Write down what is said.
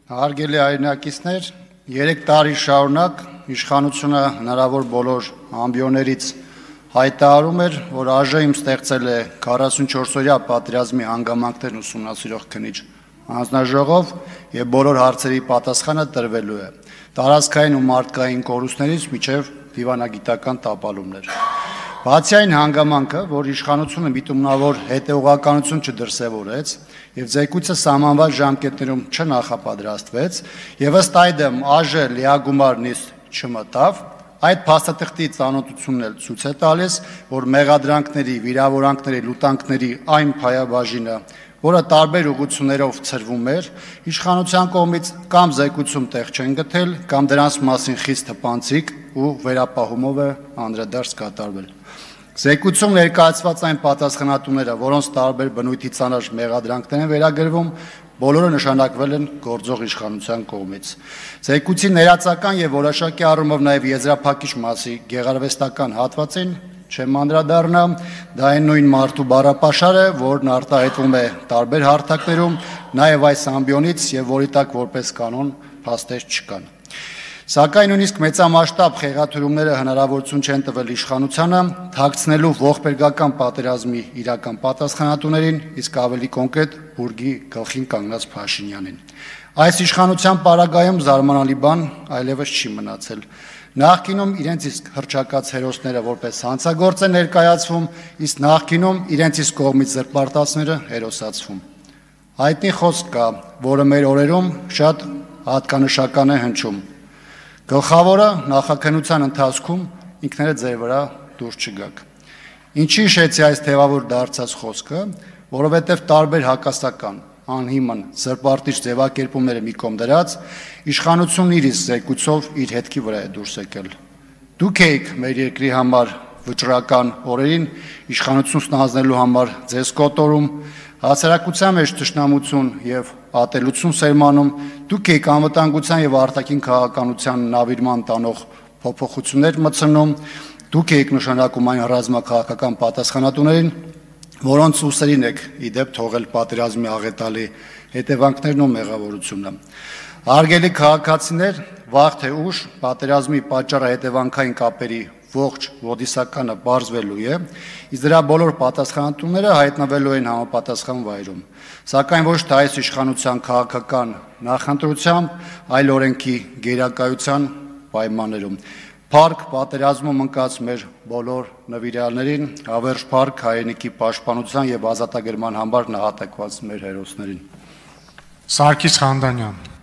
Հարգելի հայրենակիցներ, 3 տարի շարունակ իշխանությունը հնարավոր բոլոր ամբիոններից հայտարարում էր, որ ԱԺ-ում ստեղծել է 44-օրյա պատերազմի հանգամանքներն ուսումնասիրող քննիչ հանձնաժողով եւ բոլոր հարցերի պատասխանը տրվելու է տարածքային ու մարդկային կորուստներից մինչեւ դիվանագիտական տապալումներ։ Բացի այն հանգամանքը, որ իշխանությունը միտումնավոր հետեւողականություն չդրսևորեց եւ զեկույցը սահմանված ժամկետներում չնախապատրաստվեց եւ ըստ այդմ ԱԺ լիագումար նիստ չմտավ, այդ փաստաթղթի ծանոթությունն էլ ցույց է տալիս, որ մեղադրանքների, վիրավորանքների, լուտանքների այն փայաբաժինը, որը տարբեր ուղղություններով ցրվում էր, իշխանության կողմից կամ զեկույցում տեղ չեն գտել, կամ դրանց մասին խիստ հպանցիկ ու վերապահումով է անդրադարձ կատարվել։ Զեկույցում ներկայացված այն պատասխանատուները, որոնց տարբեր բնույթի ծանր մեղադրանքներ են վերագրվում, բոլորը նշանակվել են գործող իշխանության կողմից։ Զեկույցի ներածական եւ որոշակի առումով նաեւ եզրափակիչ մասի գեղարվեստական հատվածին չեմ անդրադառնա, դա այն նույն մարդու բառապաշարը, որն արտահայտվում է տարբեր հարթակներում, նաեւ այս ամբիոնից եւ որի տակ որպես կանոն փաստեր չկան։ Սակայն նույնիսկ մեծամասշտաբ խեղաթյուրումները հնարավորություն չեն տվել իշխանությանը թաքցնելու ողբերգական պատերազմի իրական պատասխանատուներին, իսկ ավելի կոնկրետ բուրգի գլխին կանգնած Փաշինյանին։ Այս իշխանության պարագայում զարմանալի բան այլևս չի մնացել։ Նախկինում իրենց իսկ հռչակած հերոսները որպես հանցագործ են ներկայացվում, իսկ նախկինում իրենց իսկ կողմից զրպարտածները հերոսացվում։ Հայտնի խոսք կա, որը մեր օրերում շատ հատկանշական է հնչում։ Գլխավորը նախաքննության ընթացքում ինքներդ ձեր վրա դուրս չգաք։ Ինչի հիշեցի այս թևավոր դարձած խոսքը, որովհետև տարբեր հակասական, անհիմն, զրպարտիչ ձևակերպումները մի կողմ դրած, իշխանությունն իր զեկույցով իր հետքի վրա է դուրս եկել։ Դուք եք մեր երկրի համար վճռական օրերին իշխանություն ստանձնելու համար ձեզ կոտորում, հասարակության մեջ թշնամություն եւ ատելություն սերմանում, դուք եք անվտանգության եւ արտաքին քաղաքականության նավիրման տանող փոփոխություններ մտցնում, դուք եք նշանակում այն ռազմաքաղաքական պատասխանատուներին, որոնց ուսերին եք իդեպ թողել պատերազմի աղետալի հետևանքներն ու մեղավորությունը։ Հարգելի քաղաքացիներ, վաղ թե ուշ պատերազմի պատճառը հետևանքային կապերի ողջ ոդիսականը բարձվելու է, իսկ դրա բոլոր պատասխանատուները հայտնվելու են համապատասխան վայրում։ Սակայն ոչ թե այս իշխանության քաղաքական նախընտրությամբ, այլ օրենքի գերակայության պայմաններում։ Փառք պատերազմում ընկած մեր բոլոր նվիրյալներին, հավերժ փառք հայրենիքի պաշտպանության եւ ազատագրման համար նահատակված մեր հերոսներին։ Սարգիս Խանդանյան